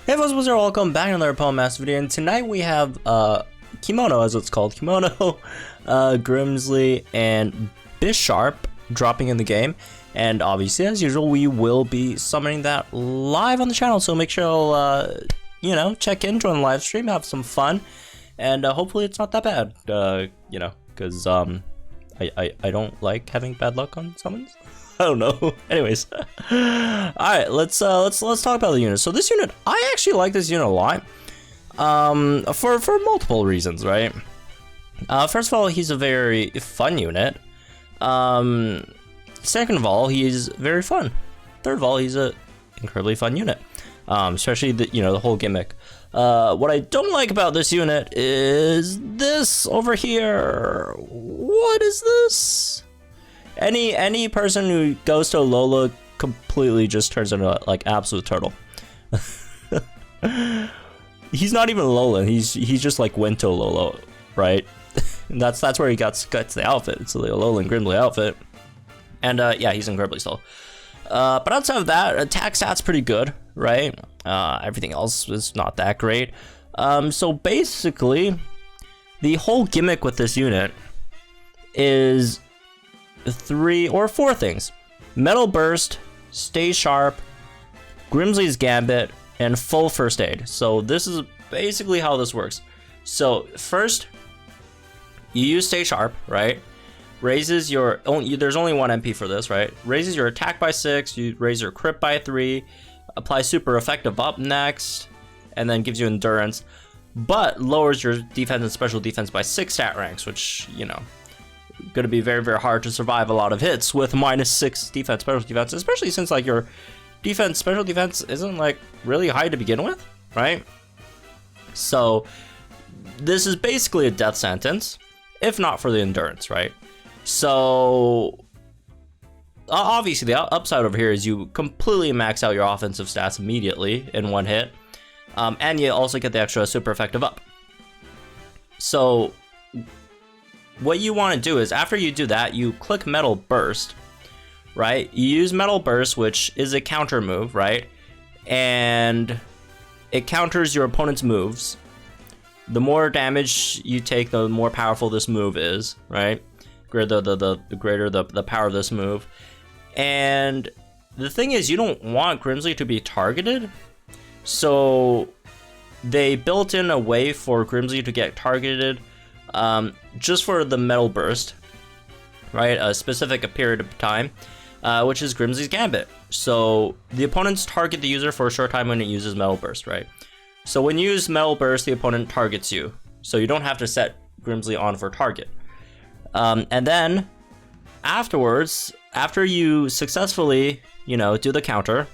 Hey folks, what's up? Welcome back to another Poem Master video, and tonight we have Kimono, as it's called, Kimono, Grimsley, and Bisharp dropping in the game. And obviously, as usual, we will be summoning that live on the channel, so make sure you'll, check in, join the live stream, have some fun, and hopefully it's not that bad, because I don't like having bad luck on summons. I don't know. Anyways, all right, let's talk about the unit. So this unit, I actually like this unit a lot, for multiple reasons, right? First of all, he's a very fun unit. Second of all, he's very fun. Third of all, he's a incredibly fun unit. Especially the whole gimmick. What I don't like about this unit is this over here. What is this? Any person who goes to Alola completely just turns into like absolute turtle. He's not even Alolan. He's just like went to Alola, right? And that's where he gets the outfit. It's the Alolan Grimsley outfit. And yeah, he's incredibly slow. But outside of that, attack stats pretty good, right? Everything else is not that great. So basically, the whole gimmick with this unit is 3 or 4 things: Metal Burst, Stay Sharp, Grimsley's Gambit, and full first aid. So this is basically how this works. So first, you use Stay Sharp, right? Raises your there's only 1 MP for this, right? Raises your attack by 6, you raise your crit by 3, apply super effective up next, and then gives you endurance, but lowers your defense and special defense by 6 stat ranks, which, gonna be very, very hard to survive a lot of hits with -6 defense, special defense, especially since like your defense, special defense isn't like really high to begin with, right? So this is basically a death sentence, if not for the endurance, right? So obviously the upside over here is you completely max out your offensive stats immediately in 1 hit, and you also get the extra super effective up. So what you want to do is, after you do that, you click Metal Burst, right? You use Metal Burst, which is a counter move, right? And it counters your opponent's moves. The more damage you take, the more powerful this move is, right? The greater the power of this move. And the thing is, you don't want Grimsley to be targeted, so they built in a way for Grimsley to get targeted just for the Metal Burst, right? A specific period of time, which is Grimsley's Gambit. So the opponents target the user for a short time when it uses Metal Burst, right? So when you use Metal Burst, the opponent targets you, so you don't have to set Grimsley on for target. And then afterwards, after you successfully, do the counter,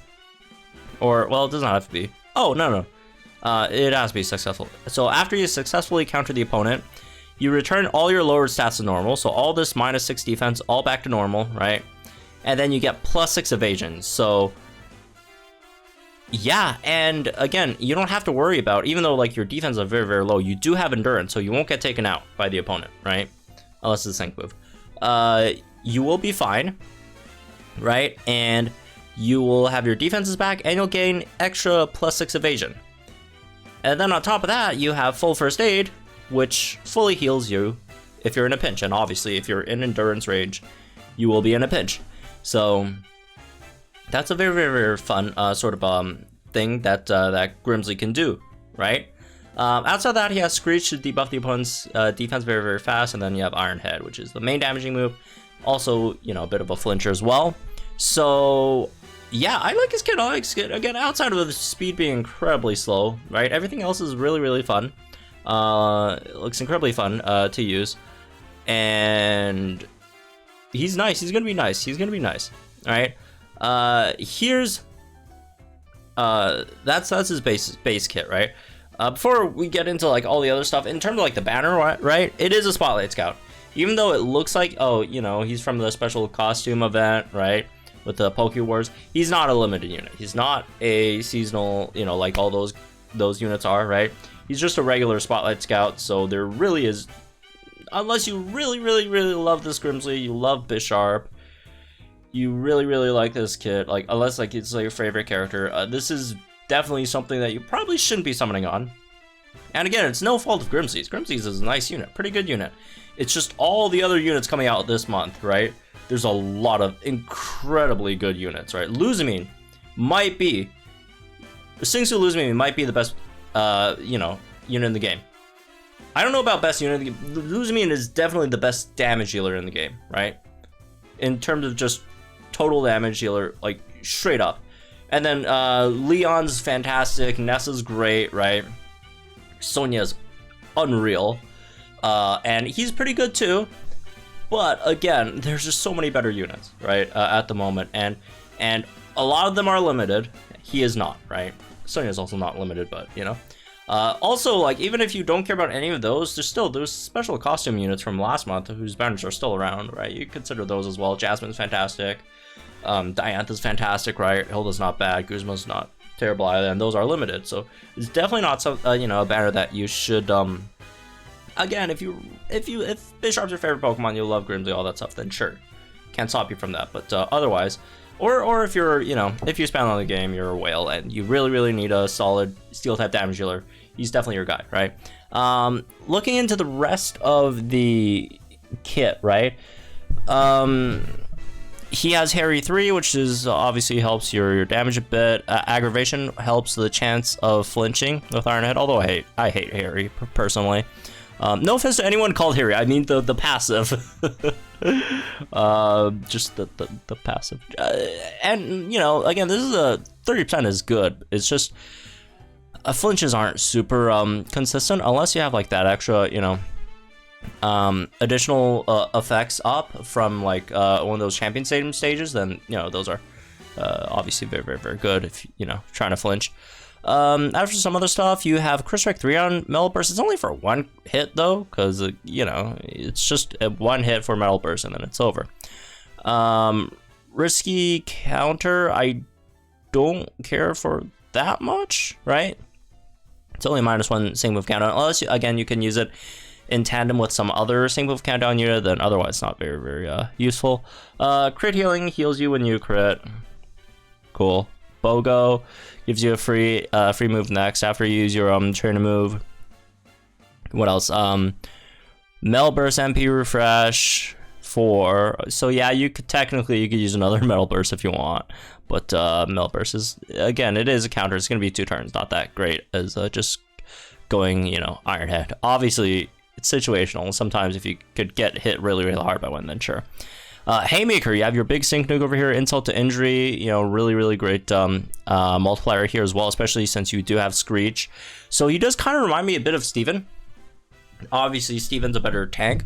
or, well, it doesn't have to be. Oh, no. It has to be successful. So after you successfully counter the opponent, you return all your lowered stats to normal. So all this -6 defense, all back to normal, right? And then you get +6 evasion. So yeah, and again, you don't have to worry about, even though like your defense is very, very low, you do have endurance, so you won't get taken out by the opponent, right? Unless it's a sync move. You will be fine, right? And you will have your defenses back, and you'll gain extra +6 evasion. And then on top of that, you have full first aid, which fully heals you if you're in a pinch. And obviously, if you're in endurance range, you will be in a pinch. So that's a very, very, very fun sort of thing that that Grimsley can do, right? Outside of that, he has Screech to debuff the opponent's defense very, very fast, and then you have Iron Head, which is the main damaging move. Also, a bit of a flincher as well. So yeah, I like his kit. I like his kit. Again, outside of the speed being incredibly slow, right? Everything else is really, really fun. It looks incredibly fun to use, and he's nice. He's gonna be nice. All right. Here's that's his base kit, right? Before we get into like all the other stuff, in terms of like the banner, right? It is a Spotlight Scout, even though it looks like, he's from the special costume event, right? With the Poke Wars. He's not a limited unit. He's not a seasonal, like all those units are, right? He's just a regular Spotlight Scout. So there really is, unless you really, really, really love this Grimsley, you love Bisharp, you really, really like this kit, like unless like it's like your favorite character, this is definitely something that you probably shouldn't be summoning on. And again, it's no fault of Grimsley's. Grimsley's is a nice unit, pretty good unit. It's just all the other units coming out this month, right? There's a lot of incredibly good units, right? Luzamine might be, Singsu Luzamine might be the best, unit in the game. I don't know about best unit in the game. Luzamine is definitely the best damage dealer in the game, right? In terms of just total damage dealer, like straight up. And then Leon's fantastic, Nessa's great, right? Sonya's unreal. And he's pretty good too. But again, there's just so many better units, right? At the moment. And a lot of them are limited. He is not, right? Sonya's also not limited, but you know. Also, like, even if you don't care about any of those, there's special costume units from last month whose banners are still around, right? You consider those as well. Jasmine's fantastic. Diantha's fantastic, right? Hilda's not bad. Guzma's not terrible either, and those are limited. So it's definitely not some, a banner that you should. Again, if Bisharp's your favorite Pokemon, you love Grimsley, all that stuff, then sure, can't stop you from that. But otherwise, or if you're, if you spend on the game, you're a whale, and you really need a solid Steel type damage dealer, he's definitely your guy, right? Looking into the rest of the kit, right? He has Harry 3, which is obviously helps your damage a bit. Aggravation helps the chance of flinching with Iron Head, although I hate Harry personally. No offense to anyone called Harry, I mean the passive. Just the passive. And, again, this is a 30% is good. It's just flinches aren't super consistent unless you have like that extra, additional effects up from like one of those champion stadium stages. Then those are obviously very good if trying to flinch. After some other stuff, you have Chris Strike 3 on Metal Burst. It's only for one hit though, because it's just a one hit for Metal Burst and then it's over. Risky counter, I don't care for that much, right? It's only -1 single move countdown, unless you can use it in tandem with some other single move countdown unit, then otherwise not very useful. Crit healing heals you when you crit. Cool. Bogo gives you a free move next after you use your trainer move. What else? Metal Burst MP refresh 4. So yeah, you could use another Metal Burst if you want, but Metal Burst is, again, it is a counter. It's gonna be 2 turns, not that great as just going Iron Head. Obviously it's situational. Sometimes if you could get hit really hard by one, then sure. Haymaker, you have your big sync nuke over here, insult to injury, really great multiplier here as well, especially since you do have Screech. So he does kind of remind me a bit of Steven. Obviously Steven's a better tank,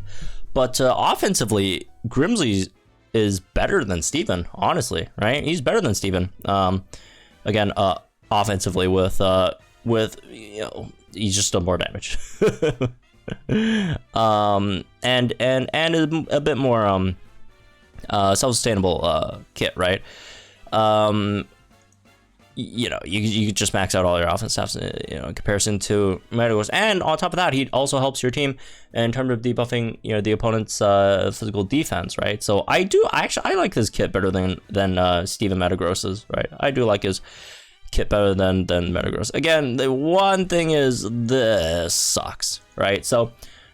but offensively Grimsley is better than Steven, honestly, right? He's better than Steven. Again, offensively with he's just done more damage. And a bit more self-sustainable kit, right? You just max out all your offense stuff, in comparison to Metagross. And on top of that, he also helps your team in terms of debuffing, the opponent's physical defense, right? So I like this kit better than Steven Metagross's, right? I do like his kit better than Metagross. Again, the one thing is this sucks, right? So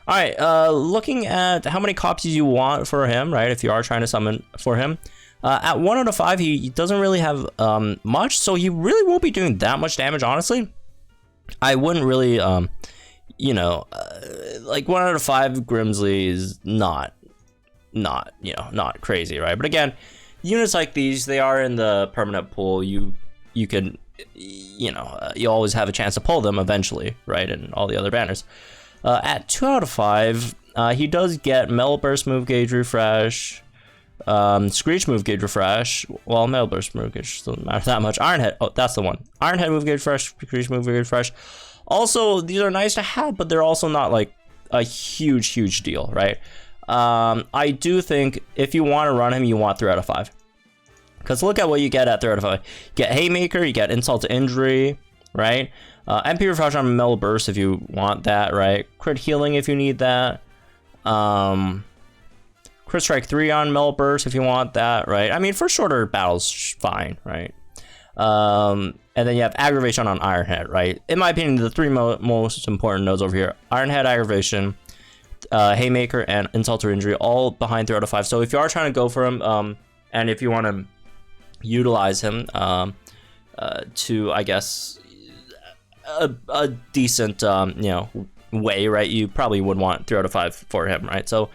all right, looking at how many copies you want for him, right? If you are trying to summon for him, at 1 out of 5, he doesn't really have much, so he really won't be doing that much damage, honestly. I wouldn't really, like 1 out of 5 Grimsley is not crazy, right? But again, units like these, they are in the permanent pool. You can, you always have a chance to pull them eventually, right? And all the other banners. At 2 out of 5, he does get Metal Burst move gauge refresh, Screech move gauge refresh. Well, Metal Burst move gauge doesn't matter that much. Iron Head, oh, that's the one. Iron Head move gauge refresh, Screech move gauge refresh. Also, these are nice to have, but they're also not like a huge deal, right? I do think if you want to run him, you want 3 out of 5. Because look at what you get at 3 out of 5. You get Haymaker, you get insult to injury, right? MP refresh on Metal Burst if you want that, right? Crit healing if you need that. Crit Strike 3 on Metal Burst if you want that, right? I mean, for shorter battles, fine, right? And then you have aggravation on Iron Head, right? In my opinion, the three most important nodes over here: Iron Head, aggravation, Haymaker, and insult to injury, all behind 3 out of 5. So if you are trying to go for him, and if you want to utilize him to, I guess, a decent way, right, you probably would want 3 out of 5 for him, right? So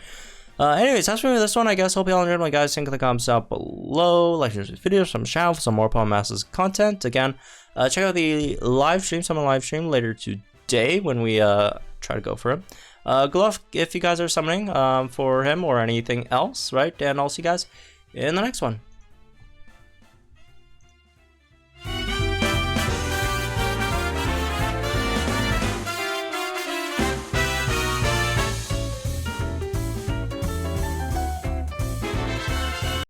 anyways, that's for this one, I guess. Hope you all enjoyed, my guys. Think in the comments down below. Like, share this video, some channel for some more Pokemon Masters content. Again, check out the live stream, some live stream later today when we try to go for him. Good luck if you guys are summoning for him or anything else, right? And I'll see you guys in the next one.